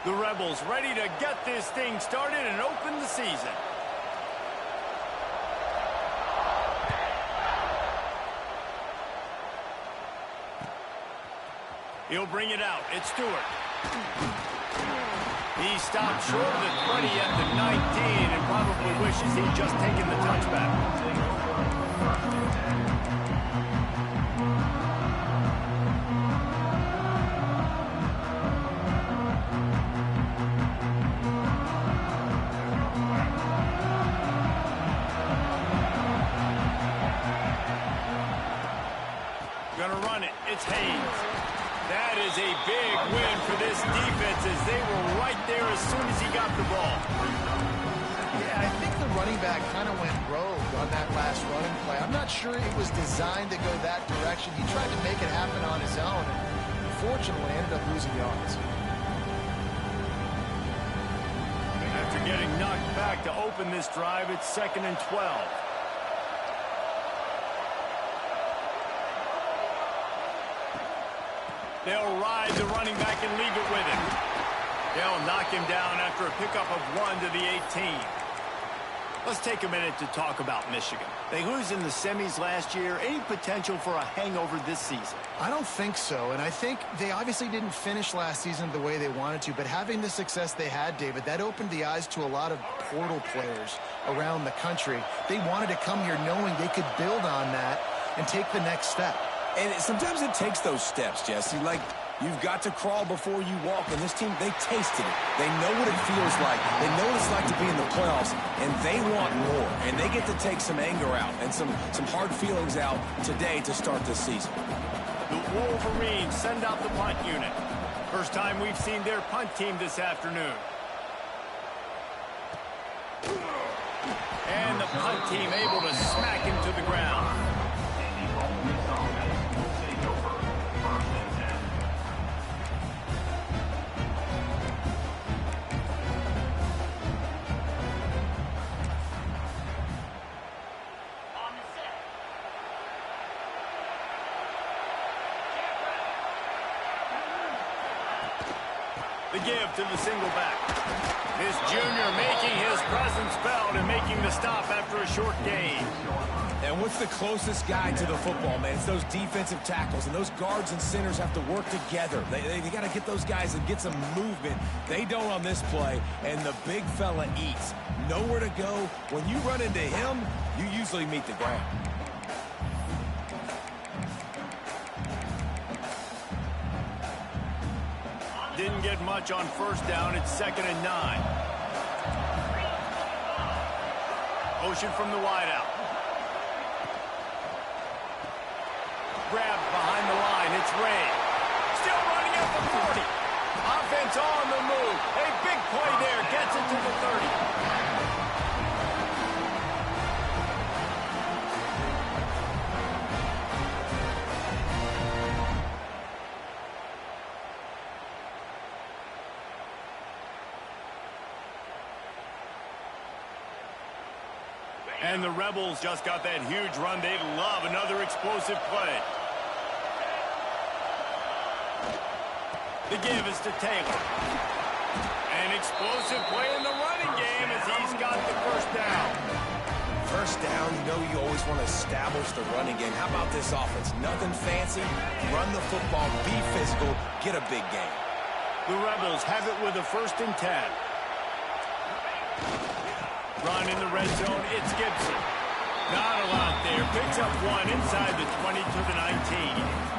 The Rebels ready to get this thing started and open the season. He'll bring it out. It's Stewart. He stopped short of the 20 at the 19 and probably wishes he'd just taken the touchback. Gonna run it. It's Haynes. That is a big win for this defense as they were right there as soon as he got the ball. Yeah, I think the running back kind of went rogue on that last running play. I'm not sure it was designed to go that direction. He tried to make it happen on his own, and unfortunately ended up losing yards. After getting knocked back to open this drive, it's 2nd and 12. They'll ride the running back and leave it with him. They'll knock him down after a pickup of 1 to the 18. Let's take a minute to talk about Michigan. They lose in the semis last year. Any potential for a hangover this season? I don't think so, and I think they obviously didn't finish last season the way they wanted to, but having the success they had, David, that opened the eyes to a lot of portal players around the country. They wanted to come here knowing they could build on that and take the next step. And sometimes it takes those steps, Jesse. Like, you've got to crawl before you walk. And this team, they tasted it. They know what it feels like. They know what it's like to be in the playoffs. And they want more. And they get to take some anger out and some hard feelings out today to start this season. The Wolverines send out the punt unit. First time we've seen their punt team this afternoon. And the punt team able to smack him to the ground. The give to the single back. This junior making his presence felt and making the stop after a short gain. And what's the closest guy to the football, man? It's those defensive tackles, and those guards and centers have to work together. They got to get those guys and get some movement. They don't on this play, and the big fella eats. Nowhere to go. When you run into him, you usually meet the ground. Didn't get much on first down. It's 2nd and 9. Motion from the wideout. Grabbed behind the line. It's Ray. Still running at the 40. Offense on the move. A big play there. Gets it to the 30. And the Rebels just got that huge run. They'd love another explosive play. The give is to Taylor. An explosive play in the running game as he's got the first down. First down, you know you always want to establish the running game. How about this offense? Nothing fancy. Run the football, be physical, get a big gain. The Rebels have it with a 1st and 10. Run in the red zone, it's Gibson. Not a lot there. Picks up 1 inside the 20 to the 19.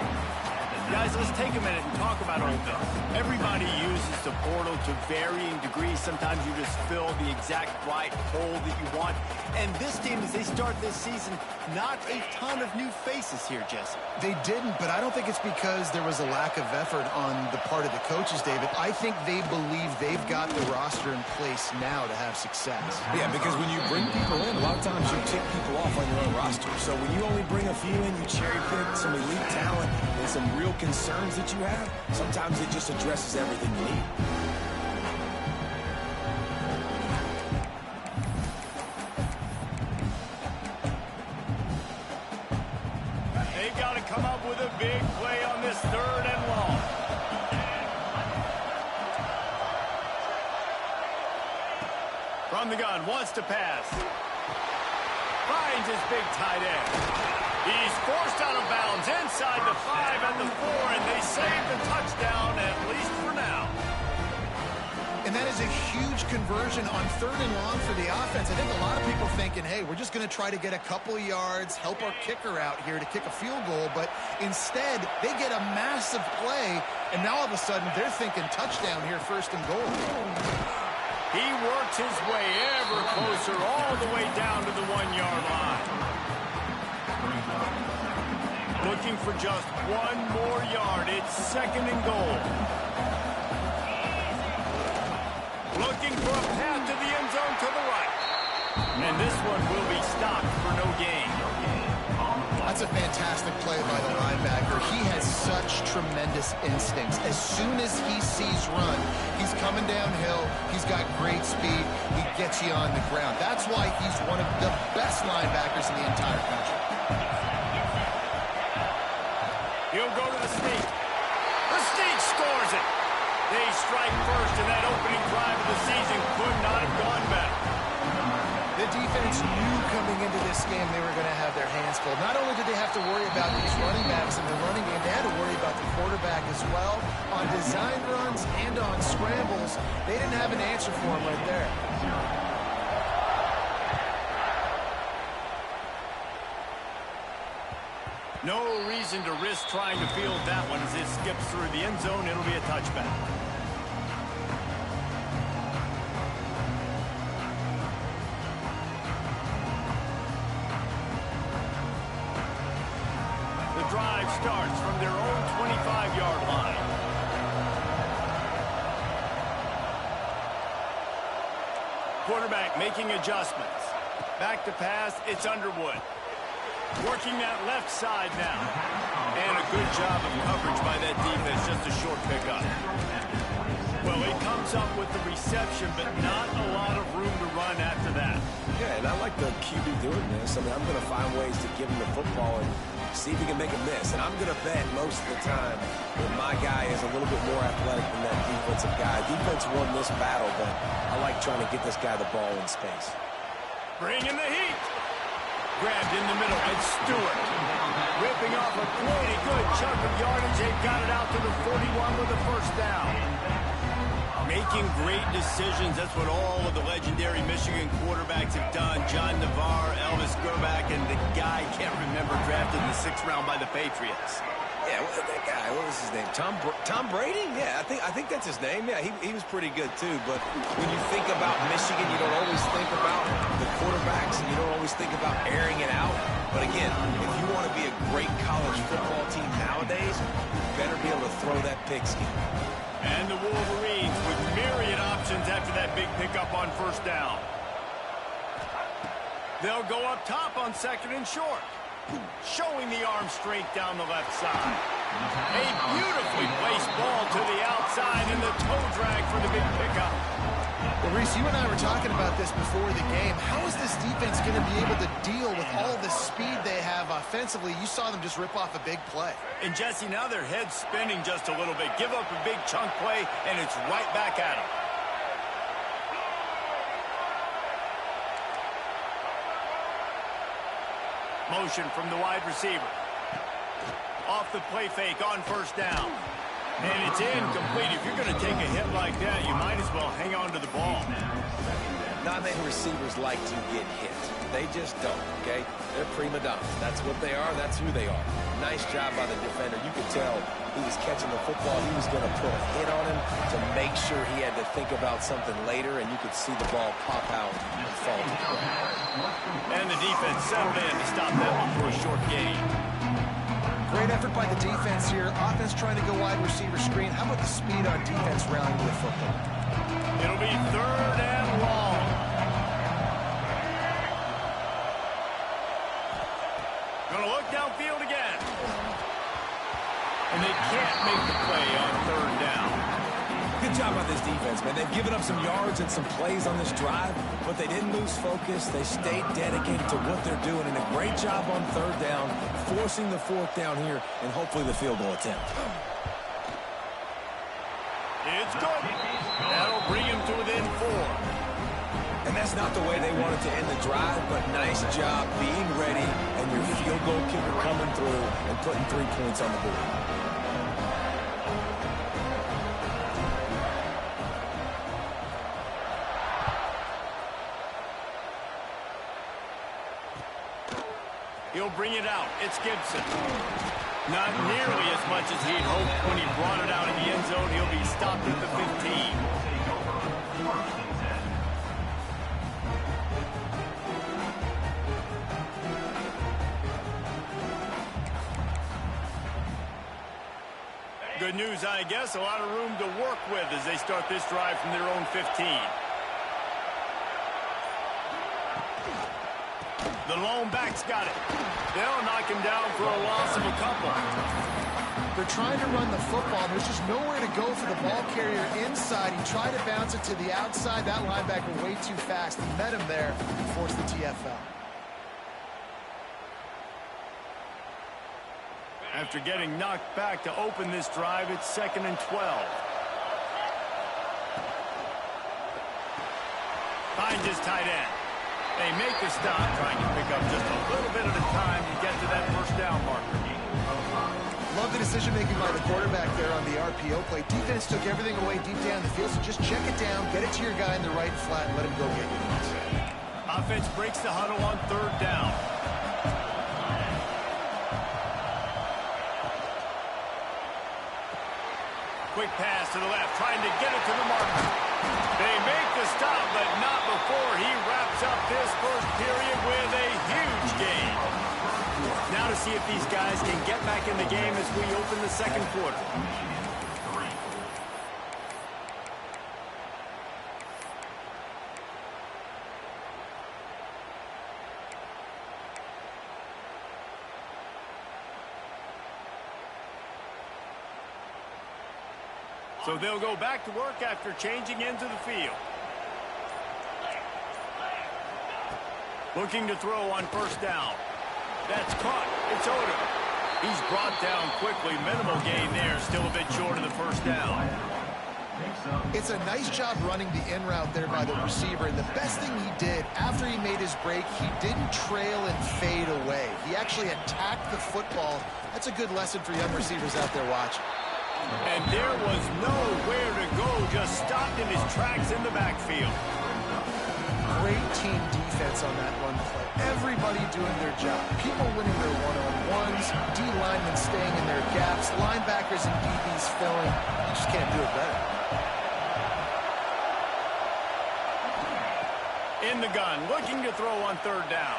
Guys, let's take a minute and talk about Ole Miss. Everybody uses the portal to varying degrees. Sometimes you just fill the exact right hole that you want. And this team, as they start this season, not a ton of new faces here, Jesse. They didn't, but I don't think it's because there was a lack of effort on the part of the coaches, David. I think they believe they've got the roster in place now to have success. Yeah, because when you bring people in, a lot of times you tick people off on your own roster. So when you only bring a few in, you cherry pick some elite talent and some real concerns that you have, sometimes it just addresses everything you need. They've got to come up with a big play on this 3rd and long. From the gun, wants to pass. Finds his big tight end. He's forced out of bounds inside the 5 at the 4, and they save the touchdown, at least for now. And that is a huge conversion on 3rd and long for the offense. I think a lot of people thinking, hey, we're just going to try to get a couple of yards, help our kicker out here to kick a field goal. But instead, they get a massive play, and now all of a sudden they're thinking touchdown here, 1st and goal. He works his way ever closer all the way down to the 1-yard line. Looking for just 1 more yard. It's 2nd and goal. Looking for a path to the end zone to the right. And this one will be stopped for no gain. That's a fantastic play by the linebacker. He has such tremendous instincts. As soon as he sees run, he's coming downhill. He's got great speed. He gets you on the ground. That's why he's one of the best linebackers in the entire country. He'll go to the sneak. The sneak scores it. They strike first, and that opening drive of the season could not have gone better. The defense knew coming into this game they were going to have their hands full. Not only did they have to worry about these running backs in the running game, they had to worry about the quarterback as well. On design runs and on scrambles, they didn't have an answer for him right there. No reason to risk trying to field that one as it skips through the end zone. It'll be a touchback. The drive starts from their own 25-yard line. Quarterback making adjustments. Back to pass, it's Underwood. Working that left side now. And a good job of coverage by that defense, just a short pickup. Well, he comes up with the reception, but not a lot of room to run after that. Yeah, and I like the QB doing this. I mean, I'm going to find ways to give him the football and see if he can make a miss. And I'm going to bet most of the time that my guy is a little bit more athletic than that defensive guy. Defense won this battle, but I like trying to get this guy the ball in space. Bringing the heat. Grabbed in the middle, and Stewart ripping off a pretty good chunk of yardage. They've got it out to the 41 with a 1st down. Making great decisions. That's what all of the legendary Michigan quarterbacks have done. John Navarre, Elvis Grbac, and the guy can't remember, drafted in the 6th round by the Patriots. Yeah, that guy, what was his name? Tom Brady? Yeah, I think that's his name. Yeah, he was pretty good too. But when you think about Michigan, you don't always think about the quarterbacks, and you don't always think about airing it out. But again, if you want to be a great college football team nowadays, you better be able to throw that pigskin. And the Wolverines with myriad options after that big pickup on 1st down. They'll go up top on 2nd and short. Showing the arm strength down the left side. A beautifully placed ball to the outside, and the toe drag for the big pickup. Well, Reese, you and I were talking about this before the game. How is this defense going to be able to deal with all the speed they have offensively? You saw them just rip off a big play. And, Jesse, now their head's spinning just a little bit. Give up a big chunk play, and it's right back at them. Motion from the wide receiver. Off the play fake on 1st down. And it's incomplete. If you're going to take a hit like that, you might as well hang on to the ball. Not many receivers like to get hit. They just don't, okay? They're prima donnas. That's what they are. That's who they are. Nice job by the defender. You could tell he was catching the football. He was going to put a hit on him to make sure he had to think about something later, and you could see the ball pop out and fall to the ground. And the defense settled in to stop that one for a short gain. Great effort by the defense here. Offense trying to go wide receiver screen. How about the speed on defense rallying to the football? It'll be 3rd and long. Gonna look downfield again. And they can't make the play on 3rd down. Good job by this defense, man. They've given up some yards and some plays on this drive, but they didn't lose focus. They stayed dedicated to what they're doing, and a great job on 3rd down, forcing the 4th down here, and hopefully the field goal attempt. It's good. That'll bring him to within 4. And that's not the way they wanted to end the drive, but nice job being ready and your field goal kicker coming through and putting 3 points on the board. He'll bring it out. It's Gibson. Not nearly as much as he'd hoped when he brought it out in the end zone. He'll be stopped at the 15. Good news, I guess. A lot of room to work with as they start this drive from their own 15. The lone back's got it. They'll knock him down for a loss of a couple. They're trying to run the football. There's just nowhere to go for the ball carrier inside. He tried to bounce it to the outside. That linebacker way too fast. He met him there and forced the TFL. After getting knocked back to open this drive, it's 2nd and 12. Finds his tight end. They make the stop, trying to pick up just a little bit at a time to get to that first down marker. Love the decision-making by the quarterback there on the RPO play. Defense took everything away deep down the field, so just check it down, get it to your guy in the right flat, and let him go get it. Offense breaks the huddle on 3rd down. Quick pass to the left, trying to get it to the marker. They make the stop, but not before he wraps up this first period with a huge gain. Now to see if these guys can get back in the game as we open the 2nd quarter. So they'll go back to work after changing into the field. Looking to throw on 1st down. That's caught. It's Odom. He's brought down quickly. Minimal gain there. Still a bit short of the 1st down. It's a nice job running the in route there by the receiver. And the best thing he did after he made his break, he didn't trail and fade away. He actually attacked the football. That's a good lesson for young receivers out there watching. And there was nowhere to go, just stopped in his tracks in the backfield. Great team defense on that run play. Everybody doing their job. People winning their one-on-ones, D linemen staying in their gaps, linebackers and DBs filling. You just can't do it better. In the gun, looking to throw on 3rd down.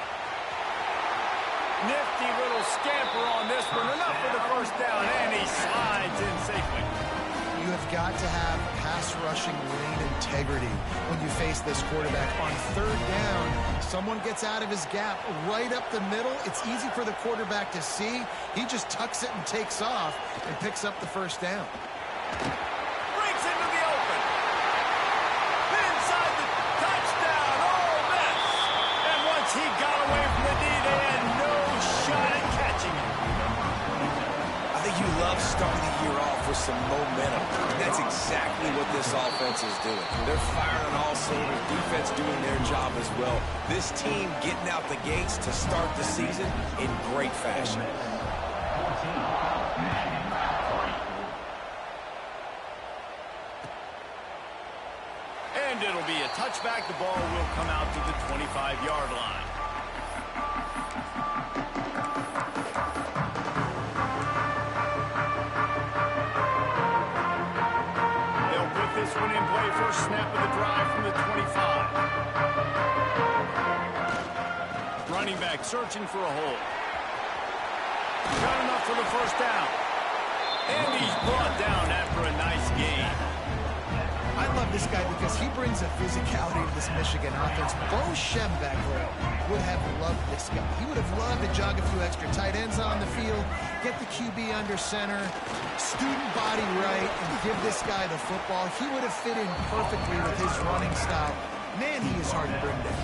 Nifty little scamper on this one. Enough for the 1st down, and he slides in safely. You have got to have pass rushing lane integrity when you face this quarterback. On 3rd down, someone gets out of his gap right up the middle. It's easy for the quarterback to see. He just tucks it and takes off and picks up the 1st down. Breaks into the open. Inside the touchdown. Ole Miss. And once he got away from the D, they had no shot at catching him. I think you love starting the year off with some momentum. And that's exactly what this offense is doing. They're firing on all cylinders. Defense doing their job as well. This team getting out the gates to start the season in great fashion. And it'll be a touchback. The ball will come out to the 25-yard line. This one in play, first snap of the drive from the 25. Running back searching for a hole. Got enough for the 1st down. And he's brought down after a nice gain. I love this guy because he brings a physicality to this Michigan offense. Bo Schembechler would have loved this guy. He would have loved to jog a few extra tight ends on the field, get the QB under center, student body right, and give this guy the football. He would have fit in perfectly with his running style. Man, he is hard to bring down.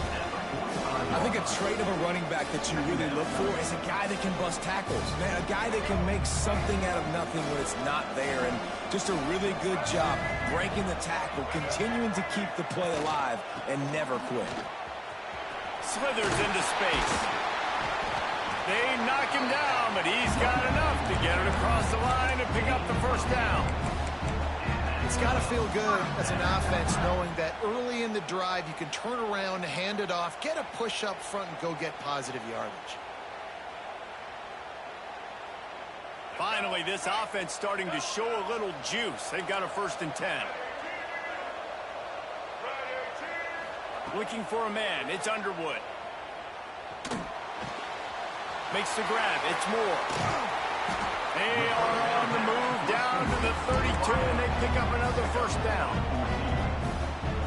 I think a trait of a running back that you really look for is a guy that can bust tackles. Man, a guy that can make something out of nothing when it's not there. And just a really good job breaking the tackle, continuing to keep the play alive, and never quit. Slithers into space. They knock him down, but he's got enough to get it across the line and pick up the first down. It's got to feel good as an offense knowing that early in the drive you can turn around, hand it off, get a push up front, and go get positive yardage. Finally, this offense starting to show a little juice. They've got a 1st and 10. Looking for a man. It's Underwood. Makes the grab. It's Moore. They are on the move down to the 32, and they pick up another 1st down.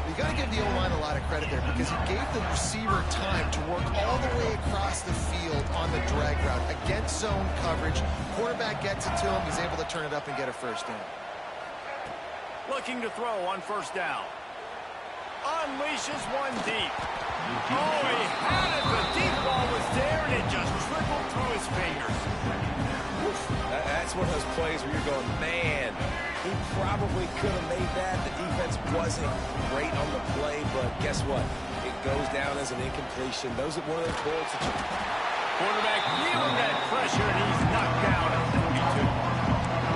You got to give the O-line a lot of credit there because he gave the receiver time to work all the way across the field on the drag route against zone coverage. Quarterback gets it to him. He's able to turn it up and get a 1st down. Looking to throw on 1st down. Unleashes one deep. Oh, he had it. The deep ball was there, and it just trickled through his fingers. That's one of those plays where you're going, man, he probably could have made that. The defense wasn't great on the play, but guess what? It goes down as an incompletion. Those are one of those balls that you... Quarterback feeling that pressure, and he's knocked down at 42.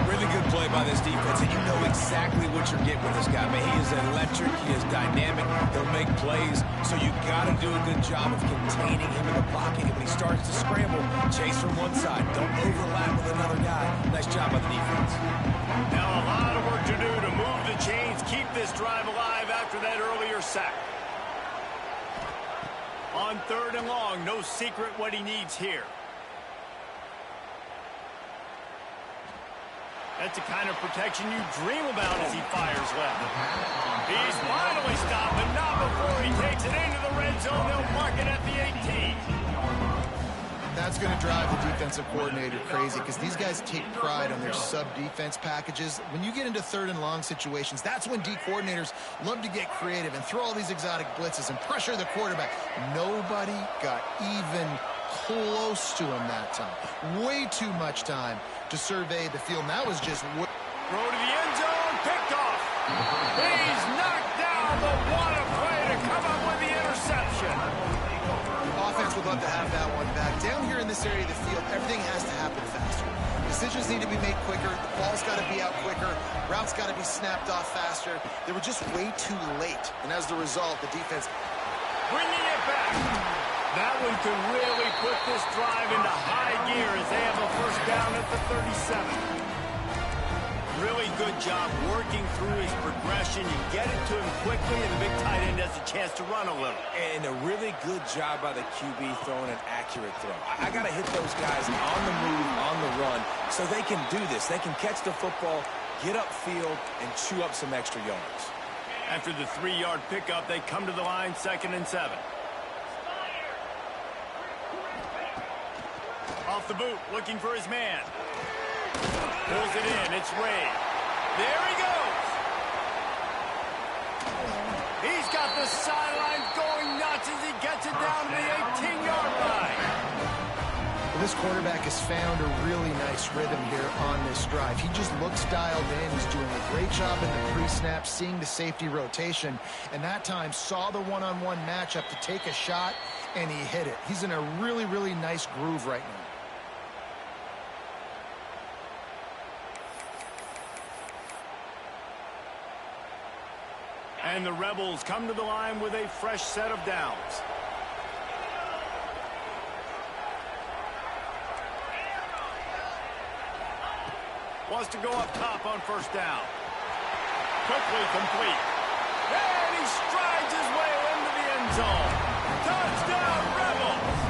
Really good play by this defense, and you know exactly what you're getting with this guy. Man, he is electric. He is dynamic. He'll make plays, so you got to do a good job of containing him in the pocket. And when he starts to scramble, chase from one side. Don't overlap with another guy. Nice job by the defense. Now a lot of work to do to move the chains, keep this drive alive after that earlier sack. On 3rd and long, no secret what he needs here. That's the kind of protection you dream about as he fires left. He's finally stopped, but not before he takes it into the red zone. They'll mark it at the 18. That's going to drive the defensive coordinator crazy because these guys take pride on their sub-defense packages. When you get into 3rd and long situations, that's when D coordinators love to get creative and throw all these exotic blitzes and pressure the quarterback. Nobody got even close to him that time. Way too much time to survey the field. And that was just... Throw to the end zone, picked off. He's knocked down, but what a play to come up with the interception. Offense would love to have that one back. Down here in this area of the field, everything has to happen faster. Decisions need to be made quicker. The ball's got to be out quicker. Routes got to be snapped off faster. They were just way too late. And as the result, the defense... Bringing it back. That one could really put this drive into high gear as they have a 1st down at the 37. Really good job working through his progression. You get it to him quickly, and the big tight end has a chance to run a little. And a really good job by the QB throwing an accurate throw. I got to hit those guys on the move, on the run, so they can do this. They can catch the football, get upfield, and chew up some extra yards. After the 3-yard pickup, they come to the line, 2nd and 7. Off the boot, looking for his man. Pulls it in, it's Ray. There he goes. He's got the sideline going nuts as he gets it down to the 18-yard line. Well, this quarterback has found a really nice rhythm here on this drive. He just looks dialed in. He's doing a great job in the pre-snap, seeing the safety rotation, and that time saw the one-on-one matchup to take a shot, and he hit it. He's in a really, really nice groove right now. And the Rebels come to the line with a fresh set of downs. Wants to go up top on 1st down. Quickly complete. And he strides his way into the end zone. Touchdown, Rebels!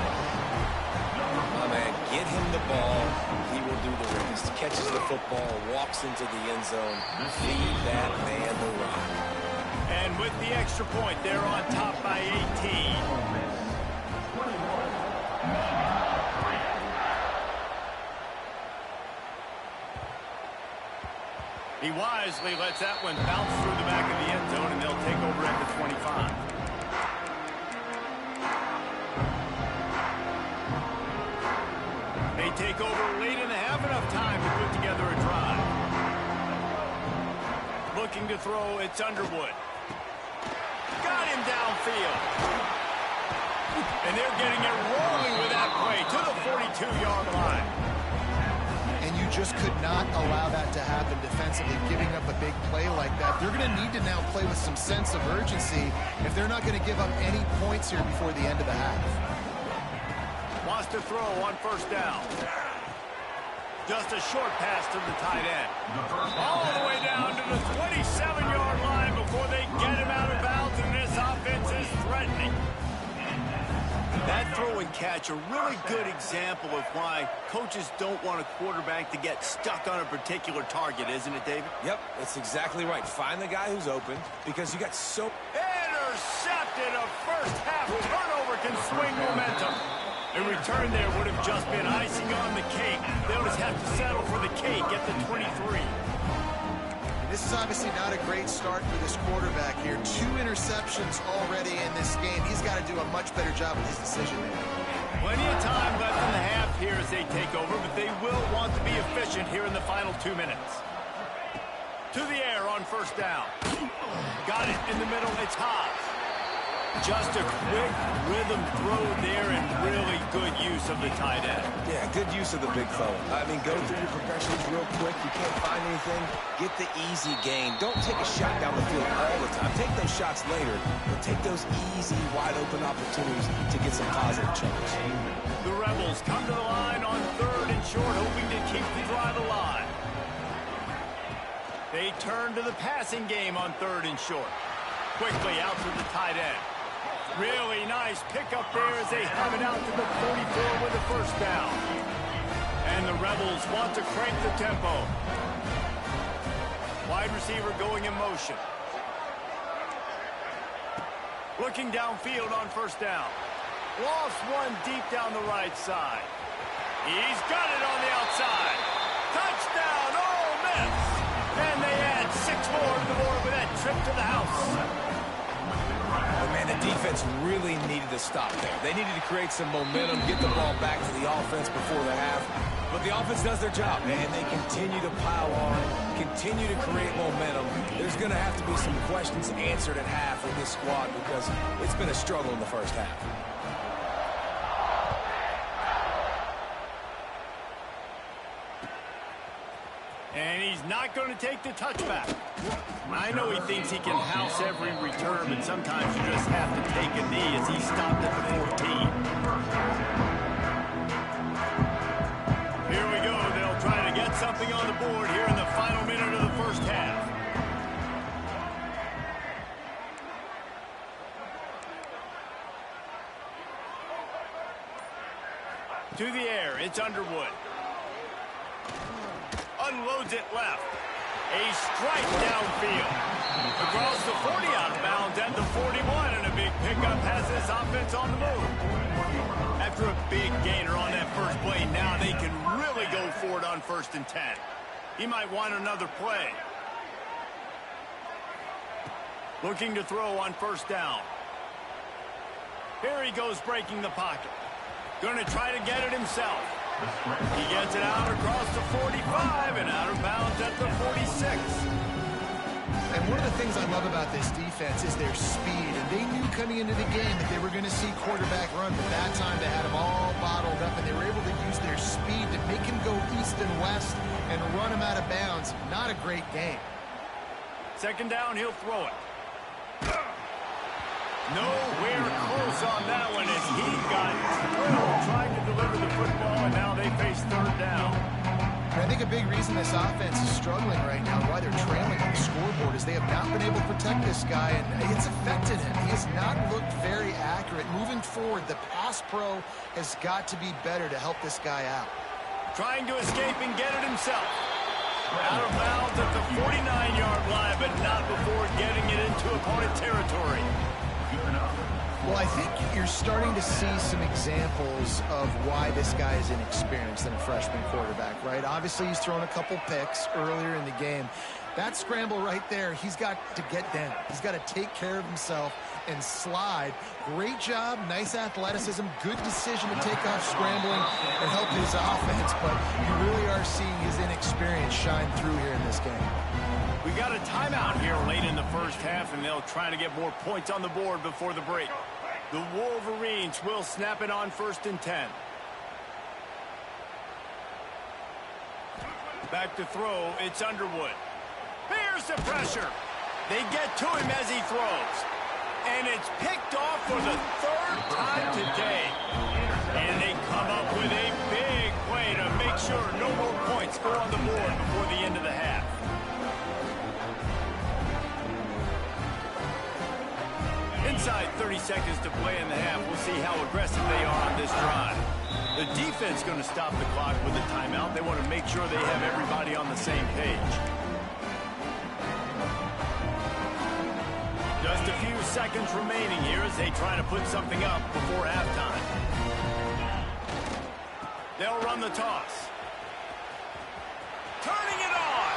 My man, get him the ball. He will do the rest. Catches the football, walks into the end zone. Feed that man the rock. And with the extra point, they're on top by 18. He wisely lets that one bounce through the back of the end zone, and they'll take over at the 25. takeover late in the half, enough time to put together a drive. Looking to throw, it's Underwood. Got him downfield. And they're getting it rolling with that play to the 42-yard line. And you just could not allow that to happen defensively, giving up a big play like that. They're going to need to now play with some sense of urgency if they're not going to give up any points here before the end of the half. Wants to throw on first down. Just a short pass to the tight end. All the way down to the 27-yard line before they get him out of bounds, and this offense is threatening. That throw and catch, a really good example of why coaches don't want a quarterback to get stuck on a particular target, isn't it, David? Yep, that's exactly right. Find the guy who's open because you got so... Intercepted! A first-half turnover can swing momentum. A return there would have just been icing on the cake. They'll just have to settle for the cake at the 23. This is obviously not a great start for this quarterback here. 2 interceptions already in this game. He's got to do a much better job with his decision making. Plenty of time left in the half here as they take over, but they will want to be efficient here in the final 2 minutes. To the air on first down. Got it in the middle. It's Haas. Just a quick rhythm throw there and really good use of the tight end. Yeah, good use of the big fella. I mean, go through your progressions real quick. You can't find anything. Get the easy gain. Don't take a shot down the field all the time. Take those shots later, but take those easy, wide-open opportunities to get some positive chunks. The Rebels come to the line on 3rd and short, hoping to keep the drive alive. They turn to the passing game on 3rd and short. Quickly out to the tight end. Really nice pickup there as they have it out to the 44 with the first down. And the Rebels want to crank the tempo. Wide receiver going in motion. Looking downfield on first down. Lost one deep down the right side. He's got it on the outside. Touchdown, Ole Miss! And they add 6 more to the board with that trip to the house. Oh, man, the defense really needed to stop there. They needed to create some momentum, get the ball back to the offense before the half. But the offense does their job, and they continue to pile on, continue to create momentum. There's going to have to be some questions answered at half with this squad because it's been a struggle in the first half. And he's not going to take the touchback. I know he thinks he can house every return, but sometimes you just have to take a knee as he stopped at the 14. Here we go. They'll try to get something on the board here in the final minute of the first half. To the air, it's Underwood. Unloads it left. A strike downfield. Across the 40 out of bounds at the 41, and a big pickup has this offense on the move. After a big gainer on that first play, now they can really go for it on 1st and 10. He might want another play. Looking to throw on first down. Here he goes breaking the pocket. Going to try to get it himself. He gets it out across the 45 and out of bounds at the 46. And one of the things I love about this defense is their speed. And they knew coming into the game that they were going to see quarterback run. But that time they had them all bottled up, and they were able to use their speed to make him go east and west and run him out of bounds. Not a great game. 2nd down, he'll throw it. Nowhere close on that one as he got drilled trying to deliver the football, and now they face 3rd down. And I think a big reason this offense is struggling right now, why they're trailing on the scoreboard, is they have not been able to protect this guy, and it's affected him. He has not looked very accurate. Moving forward, the pass pro has got to be better to help this guy out. Trying to escape and get it himself. Out of bounds at the 49-yard line, but not before getting it into opponent territory. Well, I think you're starting to see some examples of why this guy is inexperienced than a freshman quarterback, right? Obviously, he's thrown a couple picks earlier in the game. That scramble right there, he's got to get down. He's got to take care of himself and slide. Great job, nice athleticism, good decision to take off scrambling and help his offense, but you really are seeing his inexperience shine through here in this game. We got a timeout here late in the first half, and they'll try to get more points on the board before the break. The Wolverines will snap it on 1st and 10. Back to throw, it's Underwood. Here's the pressure. They get to him as he throws. And it's picked off for the 3rd time today. And they come up with a big play to make sure no more points go on the board before the end of the half. Inside 30 seconds to play in the half. We'll see how aggressive they are on this drive. The defense going to stop the clock with a timeout. They want to make sure they have everybody on the same page. Just a few seconds remaining here as they try to put something up before halftime. They'll run the toss. Turning it on.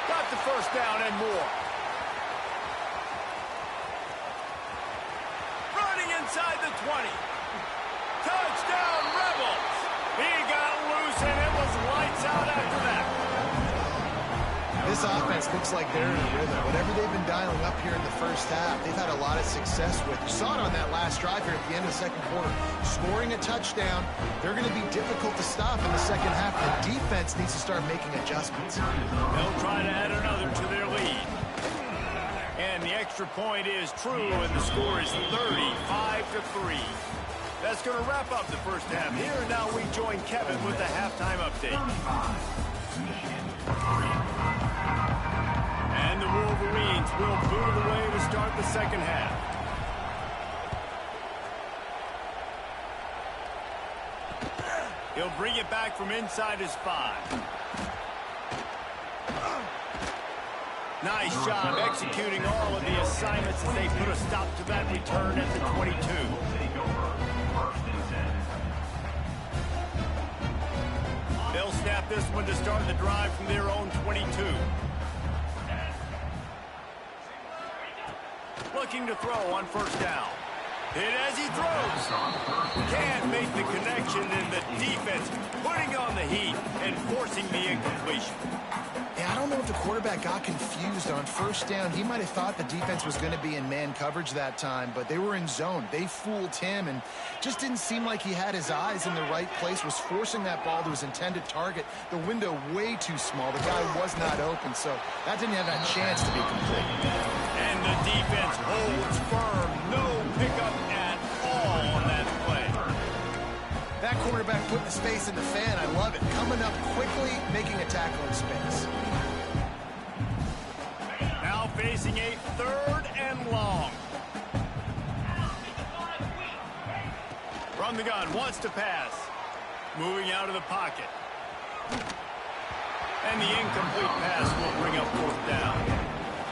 Got the first down and more. Running inside the 20. Touchdown, Rebels! He got loose, and it was lights out after that. This offense looks like they're in a rhythm. Whatever they've been dialing up here in the first half, they've had a lot of success with. You saw it on that last drive here at the end of the second quarter. Scoring a touchdown, they're going to be difficult to stop in the second half. The defense needs to start making adjustments. They'll try to add another to their lead. And the extra point is true, and the score is 35-3. That's going to wrap up the first half here. And now we join Kevin with the halftime update. And the Wolverines will boot it away to start the second half. He'll bring it back from inside his 5. Nice job executing all of the assignments as they put a stop to that return at the 22. They'll snap this one to start the drive from their own 22. Looking to throw on first down. Hit as he throws. Can't make the connection, and the defense putting on the heat and forcing the incompletion. Yeah, I don't know if the quarterback got confused on first down. He might have thought the defense was going to be in man coverage that time, but they were in zone. They fooled him and just didn't seem like he had his eyes in the right place, was forcing that ball to his intended target. The window way too small. The guy was not open, so that didn't have that chance to be complete. And the defense holds firm. No pickup at all on that play. That quarterback putting his face in the fan, I love it. Coming up quickly, making a tackle in space. Now facing a 3rd and long. From the gun, wants to pass. Moving out of the pocket. And the incomplete pass will bring up 4th down.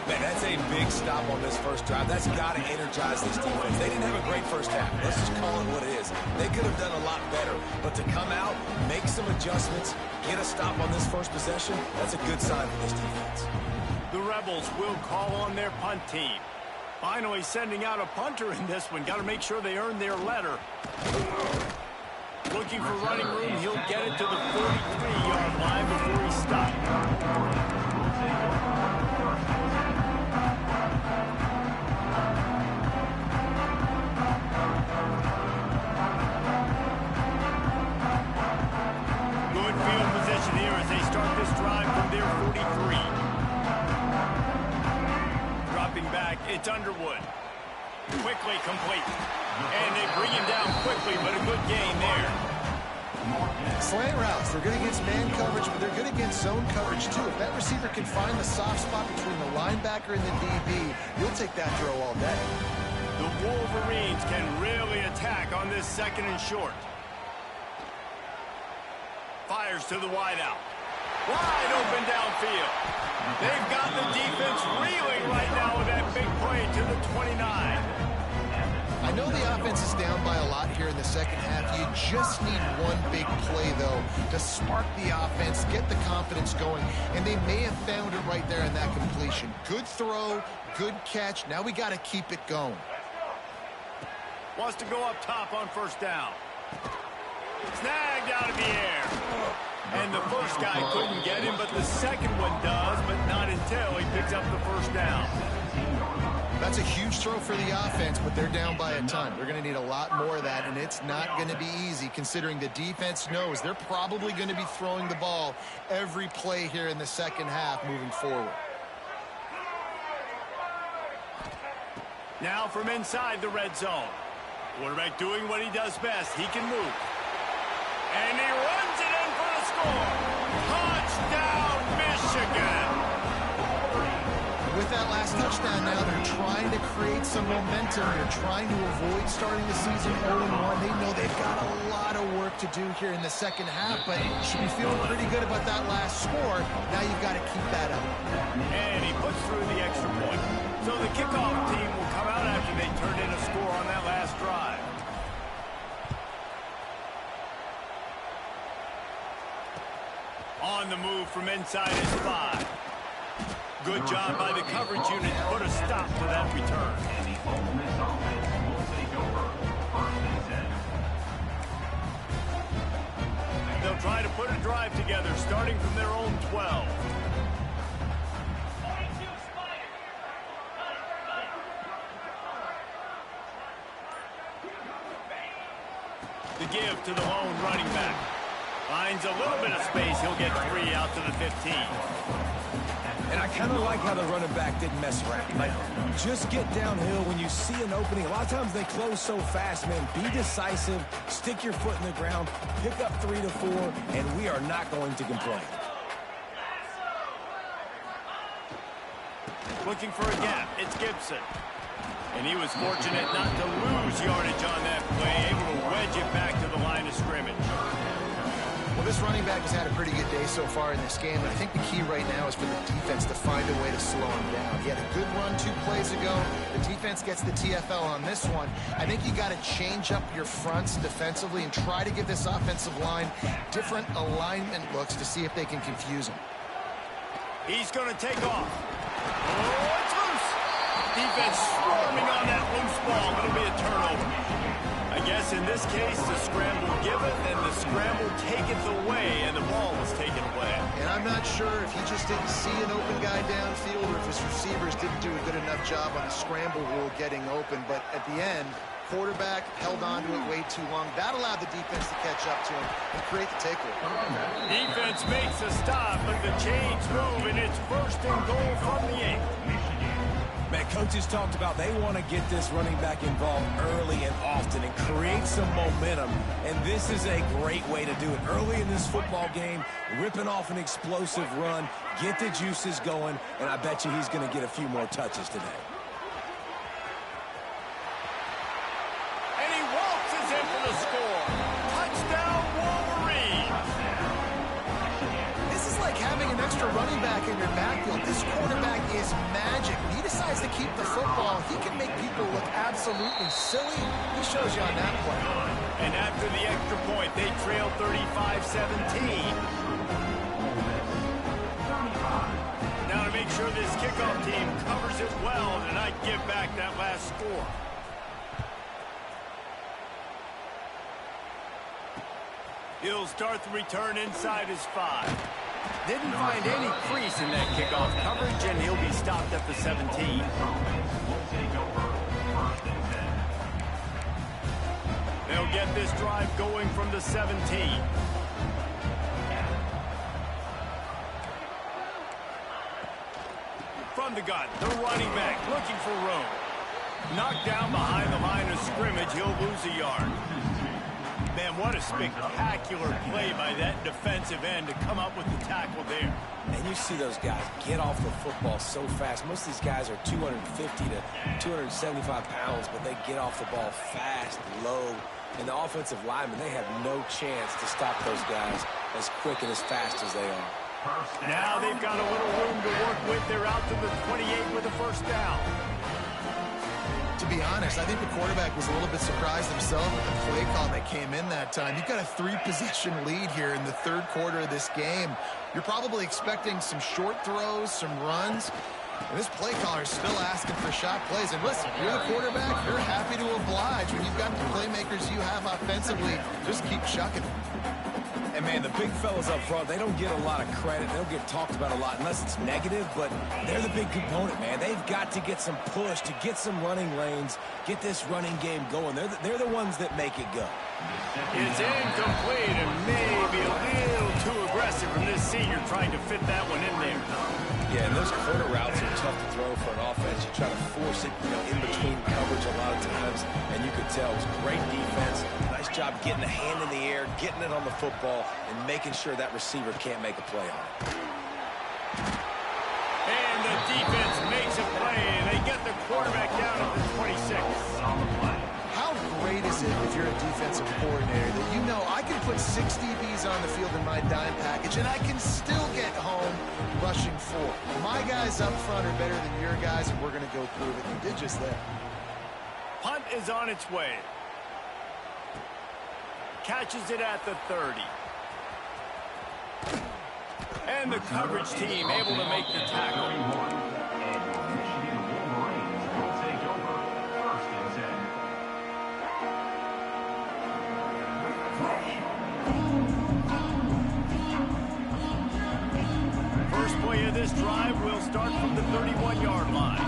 Man, that's a big stop on this first drive. That's got to energize this defense. They didn't have a great first half. Let's just call it what it is. They could have done a lot better. But to come out, make some adjustments, get a stop on this first possession, that's a good sign for this defense. The Rebels will call on their punt team. Finally sending out a punter in this one. Got to make sure they earn their letter. Looking for running room. He'll get it to the 43-yard line before he stops. Good field position here as they start this drive from their 43. Dropping back, it's Underwood. Quickly complete. And they bring him down quickly, but a good gain there. Slant routes, they're good against man coverage, but they're good against zone coverage too. If that receiver can find the soft spot between the linebacker and the DB, you'll take that throw all day. The Wolverines can really attack on this 2nd and short. Fires to the wideout. Wide open downfield. They've got the defense reeling right now with that big play to the 29. I know the offense is down by a lot here in the second half. You just need one big play, though, to spark the offense, get the confidence going, and they may have found it right there in that completion. Good throw, good catch. Now we got to keep it going. Wants to go up top on first down. Snagged out of the air. And the first guy couldn't get him, but the second one does, but not until he picks up the first down. That's a huge throw for the offense, but they're down by a ton. They're going to need a lot more of that, and it's not going to be easy considering the defense knows they're probably going to be throwing the ball every play here in the second half moving forward. Now from inside the red zone. Quarterback doing what he does best. He can move. And he runs it in for the score. Touchdown, Michigan. With that last touchdown now, they're trying to create some momentum. They're trying to avoid starting the season 0-1. They know they've got a lot of work to do here in the second half, but should be feeling pretty good about that last score. Now you've got to keep that up. And he puts through the extra point. So the kickoff team will come out after they turned in a score on that last drive. On the move from inside is 5. Good job by the coverage unit to put a stop to that return. They'll try to put a drive together starting from their own 12. The give to the lone running back. Finds a little bit of space. He'll get 3 out to the 15. And I kind of like how the running back didn't mess around. Like, just get downhill when you see an opening. A lot of times they close so fast, man. Be decisive, stick your foot in the ground, pick up 3 to 4, and we are not going to complain. Looking for a gap. It's Gibson. And he was fortunate not to lose yardage on that play, able to wedge it back to the line of scrimmage. Well, this running back has had a pretty good day so far in this game, and I think the key right now is for the defense to find a way to slow him down. He had a good run 2 plays ago. The defense gets the TFL on this one. I think you got to change up your fronts defensively and try to give this offensive line different alignment looks to see if they can confuse him. He's going to take off. Oh, it's loose. Defense swarming on that loose ball. It'll be a turnover. I guess in this case, the scramble giveth and the scramble taketh away, and the ball was taken away. And I'm not sure if he just didn't see an open guy downfield or if his receivers didn't do a good enough job on the scramble rule getting open. But at the end, quarterback held on to it way too long. That allowed the defense to catch up to him and create the takeaway. Defense makes a stop, but the chains move, and it's 1st and goal from the 8. Man, coaches talked about they want to get this running back involved early and often and create some momentum. And this is a great way to do it. Early in this football game, ripping off an explosive run, get the juices going, and I bet you he's going to get a few more touches today. And he waltzes in for the score. Touchdown, Wolverine. This is like having an extra running back in your backfield. This quarterback is magic. When he decides to keep the football, he can make people look absolutely silly. He shows you on that play. And after the extra point, they trail 35-17. Now to make sure this kickoff team covers it well and not give back that last score. He'll start the return inside his 5. Didn't find any crease in that kickoff coverage, and he'll be stopped at the 17. They'll get this drive going from the 17. From the gun, the running back looking for room. Knocked down behind the line of scrimmage, he'll lose a yard. Man, what a spectacular play by that defensive end to come up with the tackle there. And you see those guys get off the football so fast. Most of these guys are 250 to 275 pounds, but they get off the ball fast, low. And the offensive linemen, they have no chance to stop those guys as quick and as fast as they are. Now they've got a little room to work with. They're out to the 28 with a first down. To be honest, I think the quarterback was a little bit surprised himself with the play call that came in that time. You've got a 3-possession lead here in the 3rd quarter of this game. You're probably expecting some short throws, some runs. And this play caller is still asking for shot plays. And listen, you're the quarterback, you're happy to oblige. When you've got the playmakers you have offensively, just keep chucking them. And, man, the big fellas up front, they don't get a lot of credit. They don't get talked about a lot unless it's negative, but they're the big component, man. They've got to get some push, to get some running lanes, get this running game going. They're the ones that make it go. It's incomplete and maybe a little too aggressive from this senior trying to fit that one in there. Yeah, and those corner routes are tough to throw for an offense. You try to force it, in between coverage a lot of times, and you could tell it was great defense. Nice job getting a hand in the air, getting it on the football, and making sure that receiver can't make a play on it. And the defense makes a play, and they get the quarterback down at the 26. How great is it if you're a defensive coordinator that you know I can put 6 DBs on the field in my dime package and I can still get home rushing 4. My guys up front are better than your guys, and we're going to go prove it. You did just that. Punt is on its way. Catches it at the 30. And the coverage team able to make the tackle. First play of this drive will start from the 31-yard line.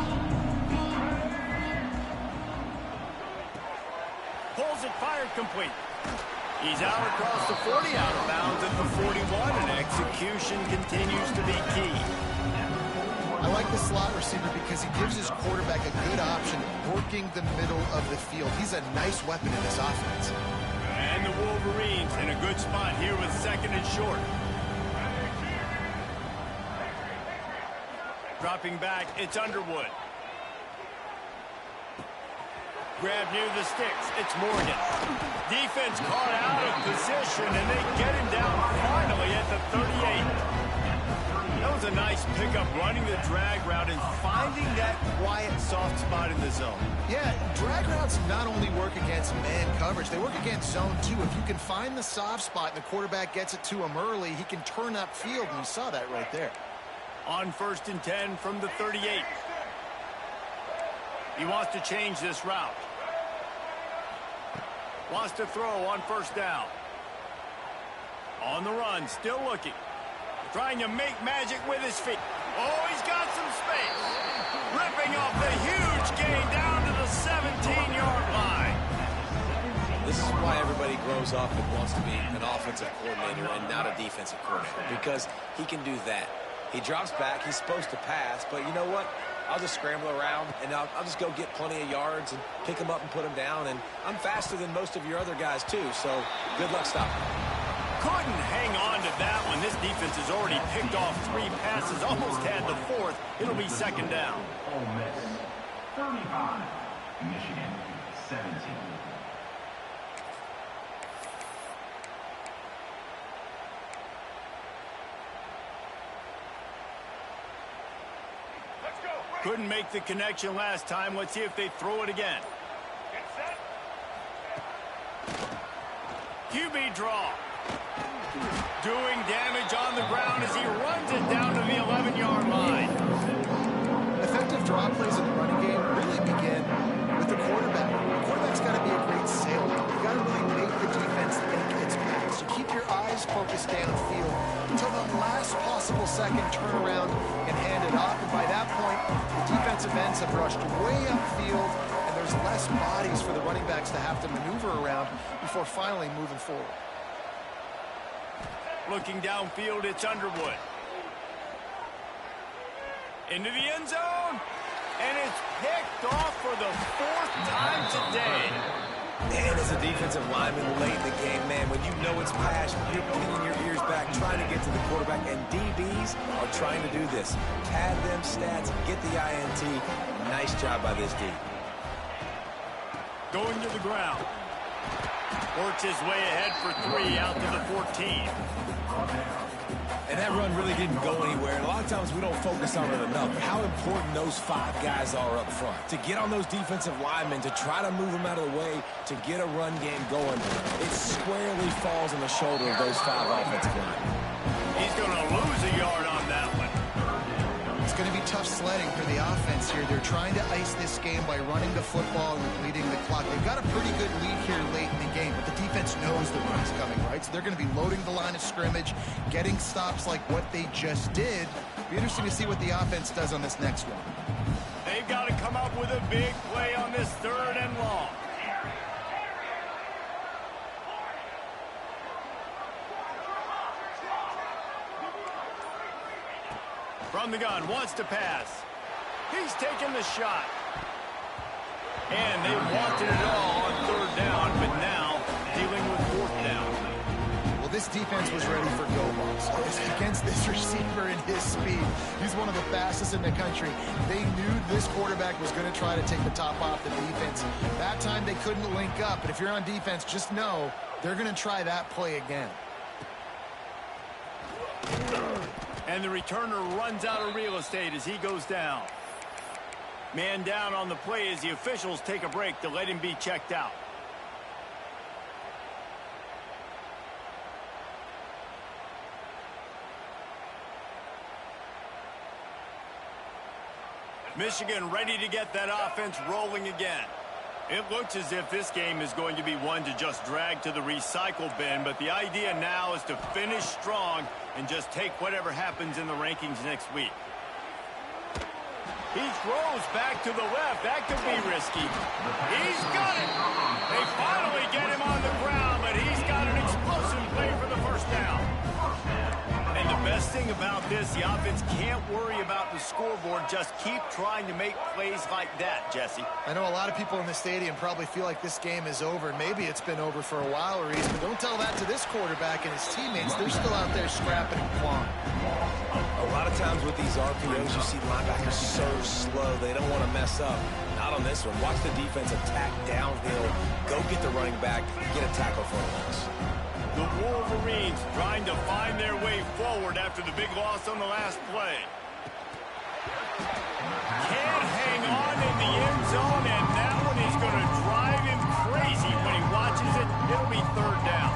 Pulls it, fired, complete. He's out across the 40, out of bounds at the 41, and execution continues to be key. I like the slot receiver because he gives his quarterback a good option working the middle of the field. He's a nice weapon in this offense. And the Wolverines in a good spot here with second and short. Dropping back, it's Underwood. Grab near the sticks, it's Morgan. Defense caught out of position, and they get him down finally at the 38. That was a nice pickup, running the drag route and finding that quiet, soft spot in the zone. Yeah, drag routes not only work against man coverage, they work against zone too. If you can find the soft spot and the quarterback gets it to him early, he can turn upfield, and you saw that right there. On 1st and 10 from the 38. He wants to change this route. Wants to throw on 1st down. On the run, still looking. Trying to make magic with his feet. Oh, he's got some space. Ripping off the huge gain down to the 17-yard line. This is why everybody grows up and wants to be an offensive coordinator and not a defensive coordinator, because he can do that. He drops back. He's supposed to pass, but you know what? I'll just scramble around, and I'll just go get plenty of yards and pick him up and put him down. And I'm faster than most of your other guys, too, so good luck stopping. Couldn't hang on to that one. This defense has already picked off 3 passes, almost had the 4th. It'll be 2nd down. Ole Miss, 35. Michigan, 17. Couldn't make the connection last time. Let's see if they throw it again. QB draw. Doing damage on the ground as he runs it down to the 11-yard line. Effective draw plays in the running game really begin with the quarterback. The quarterback's got to be a great sailor. You've got to really make the defense think it's pass. You keep your eyes focused downfield until the last possible second, turn around and hand it off. And by that point, the defensive ends have rushed way upfield, and there's less bodies for the running backs to have to maneuver around before finally moving forward. Looking downfield, it's Underwood. Into the end zone, and it's picked off for the 4th time today. And as a defensive lineman late in the game, man, when you know it's pass, you're pinning your ears back, trying to get to the quarterback, and DBs are trying to do this. Pad them stats, get the INT. Nice job by this D. Going to the ground. Works his way ahead for 3 out to the 14. And that run really didn't go anywhere. And a lot of times we don't focus on it enough. But how important those 5 guys are up front. To get on those defensive linemen, to try to move them out of the way, to get a run game going, it squarely falls on the shoulder of those 5 offensive linemen. He's going to lose a yard on that one. It's going to be tough sledding for the offense here. They're trying to ice this game by running the football and depleting the clock. They've got a pretty good lead here late in the game, but the defense knows the run's coming, right? So they're going to be loading the line of scrimmage, getting stops like what they just did. Be interesting to see what the offense does on this next one. They've got to come up with a big play on this 3rd and long. From the gun, wants to pass. He's taking the shot. And they wanted it all on 3rd down, but now dealing with 4th down. Well, this defense was ready for go balls. Against this receiver and his speed, he's one of the fastest in the country. They knew this quarterback was going to try to take the top off the defense. That time they couldn't link up, but if you're on defense, just know they're going to try that play again. And the returner runs out of real estate as he goes down. Man down on the play as the officials take a break to let him be checked out. Michigan ready to get that offense rolling again. It looks as if this game is going to be one to just drag to the recycle bin, but the idea now is to finish strong and just take whatever happens in the rankings next week. He throws back to the left. That could be risky. He's got it. They finally get him on the ground, but he's got an explosive play for the 1st down. And the best thing about this, the offense can't worry about the scoreboard. Just keep trying to make plays like that, Jesse. I know a lot of people in the stadium probably feel like this game is over. Maybe it's been over for a while, Reese, but don't tell that to this quarterback and his teammates. They're still out there scrapping and clawing. A lot of times with these RPOs, you see linebackers so slow, they don't want to mess up. Not on this one. Watch the defense attack downhill, go get the running back, get a tackle for a loss. The Wolverines trying to find their way forward after the big loss on the last play. Can't hang on in the end zone, and that one is going to drive him crazy when he watches it. It'll be 3rd down.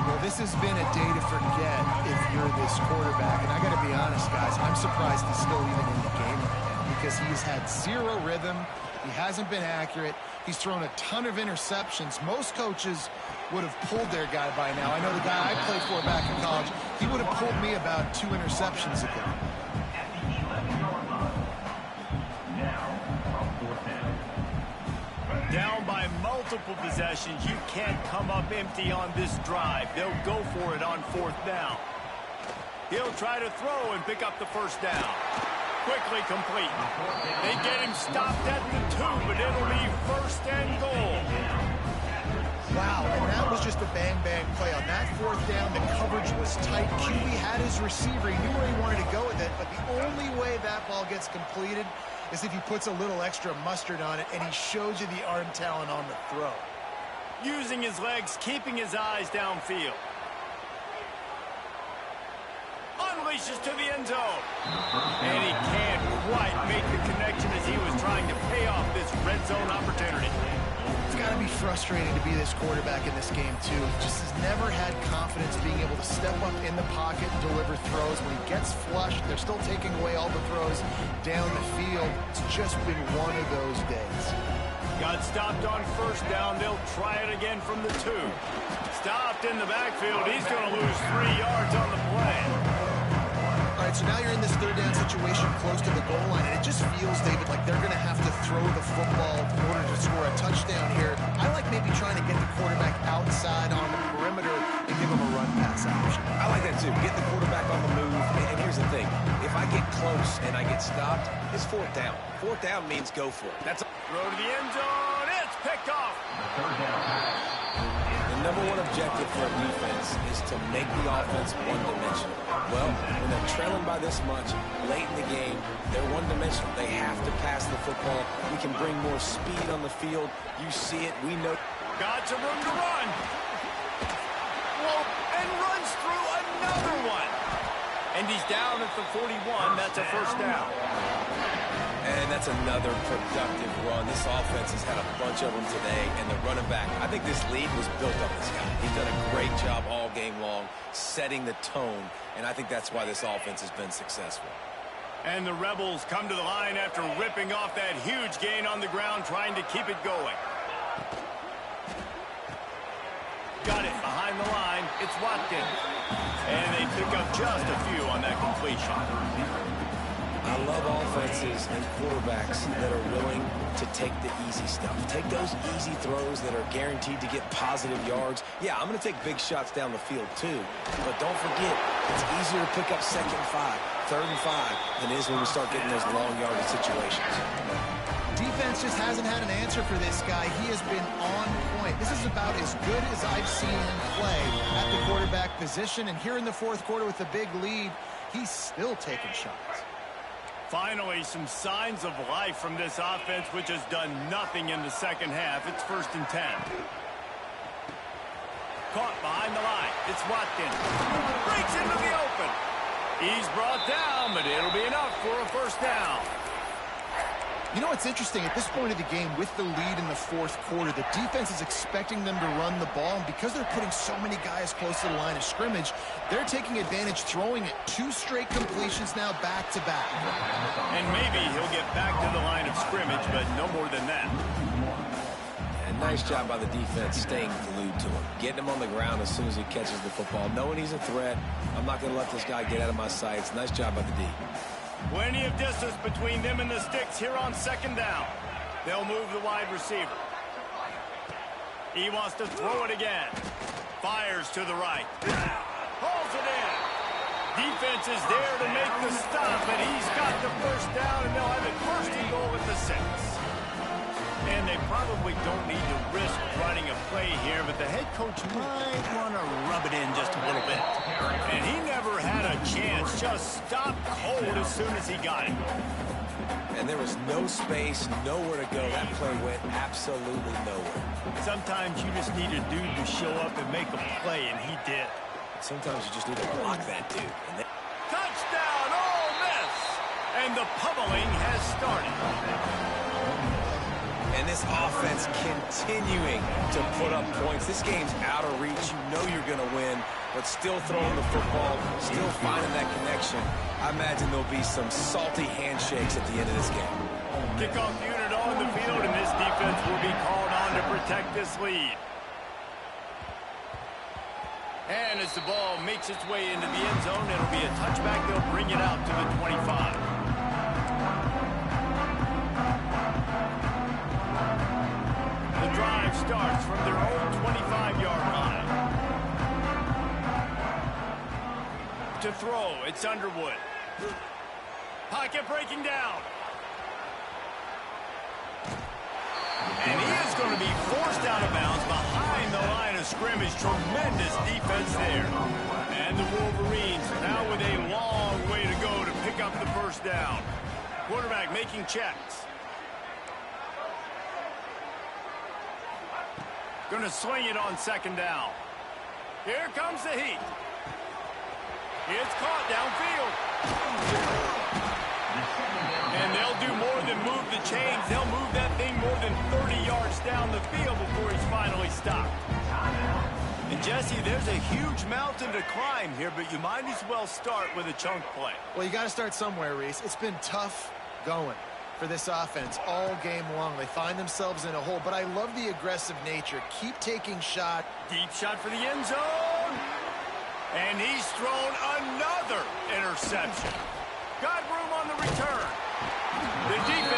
Well, this has been a day to forget if you're this quarterback. And I got to be honest, guys, I'm surprised he's still even in the game right now because he's had 0 rhythm. He hasn't been accurate. He's thrown a ton of interceptions. Most coaches would have pulled their guy by now. I know the guy I played for back in college, he would have pulled me about 2 interceptions ago. Down by multiple possessions, you can't come up empty on this drive. They'll go for it on 4th down. He'll try to throw and pick up the 1st down. Quickly complete. They get him stopped at the 2, but it'll be 1st and goal. Wow, and that was just a bang-bang play. On that 4th down, the coverage was tight. QB had his receiver. He knew where he wanted to go with it, but the only way that ball gets completed is if he puts a little extra mustard on it, and he shows you the arm talent on the throw. Using his legs, keeping his eyes downfield. Unleashes to the end zone. And he can't quite make the connection as he was trying to pay off this red zone opportunity. It's got to be frustrating to be this quarterback in this game, too. Just has never had confidence being able to step up in the pocket and deliver throws. When he gets flushed, they're still taking away all the throws down the field. It's just been one of those days. Got stopped on 1st down. They'll try it again from the 2. Stopped in the backfield. He's going to lose 3 yards on the play. All right, so now you're in this 3rd down situation close to the goal line, and it just feels, David, like they're going to have to throw the football in order to score a touchdown here. I like maybe trying to get the quarterback outside on the perimeter and give him a run pass option. I like that too. Get the quarterback on the move. And here's the thing. If I get close and I get stopped, it's 4th down. 4th down means go for it. That's throw to the end zone. It's picked off. the #1 objective for a defense is to make the offense one-dimensional. Well, when they're trailing by this much late in the game, they're one-dimensional. They have to pass the football. We can bring more speed on the field. You see it. We know. Got some room to run. Whoa, and runs through another one. And he's down at the 41. That's a 1st down. And that's another productive run. This offense has had a bunch of them today, and the running back, I think this lead was built on this guy. He's done a great job all game long, setting the tone, and I think that's why this offense has been successful. And the Rebels come to the line after ripping off that huge gain on the ground, trying to keep it going. Got it behind the line. It's Watkins. And they pick up just a few on that completion. I love offenses and quarterbacks that are willing to take the easy stuff. Take those easy throws that are guaranteed to get positive yards. Yeah, I'm going to take big shots down the field too. But don't forget, it's easier to pick up 2nd and 5, 3rd and 5 than it is when we start getting those long yardage situations. Defense just hasn't had an answer for this guy. He has been on point. This is about as good as I've seen him play at the quarterback position. And here in the 4th quarter with a big lead, he's still taking shots. Finally, some signs of life from this offense, which has done nothing in the 2nd half. It's 1st and 10. Caught behind the line. It's Watkins. Breaks into the open. He's brought down, but it'll be enough for a 1st down. You know what's interesting? At this point of the game, with the lead in the 4th quarter, the defense is expecting them to run the ball. And because they're putting so many guys close to the line of scrimmage, they're taking advantage, throwing it 2 straight completions now back-to-back. And maybe he'll get back to the line of scrimmage, but no more than that. And nice job by the defense staying glued to him. Getting him on the ground as soon as he catches the football. Knowing he's a threat, I'm not going to let this guy get out of my sights. Nice job by the D. Plenty of distance between them and the sticks here on 2nd down. They'll move the wide receiver. He wants to throw it again. Fires to the right. Pulls it in. Defense is there to make the stop, and he's got the 1st down, and they'll have it 1st and goal at the 6. And they probably don't need to risk running a play here, but the head coach might want to rub it in just a little bit. And he never had a chance, just stopped cold as soon as he got it. And there was no space, nowhere to go. That play went absolutely nowhere. Sometimes you just need a dude to show up and make a play, and he did. Sometimes you just need to block that dude. Touchdown, Ole Miss! And the pummeling has started. And this offense continuing to put up points. This game's out of reach. You know you're going to win, but still throwing the football, still finding that connection. I imagine there'll be some salty handshakes at the end of this game. Kickoff unit on the field, and this defense will be called on to protect this lead. And as the ball makes its way into the end zone, it'll be a touchback. They'll bring it out to the 25. The drive starts from their own 25-yard line. To throw, it's Underwood. Pocket breaking down. And he is going to be forced out of bounds behind the line of scrimmage. Tremendous defense there. And the Wolverines now with a long way to go to pick up the 1st down. Quarterback making checks. Going to swing it on 2nd down. Here comes the heat. It's caught downfield. And they'll do more than move the chains. They'll move that thing more than 30 yards down the field before he's finally stopped. And Jesse, there's a huge mountain to climb here, but you might as well start with a chunk play. Well, you got to start somewhere, Reese. It's been tough going for this offense all game long. They find themselves in a hole, but I love the aggressive nature. Keep taking shot. Deep shot for the end zone. And he's thrown another interception. Got room on the return. The defense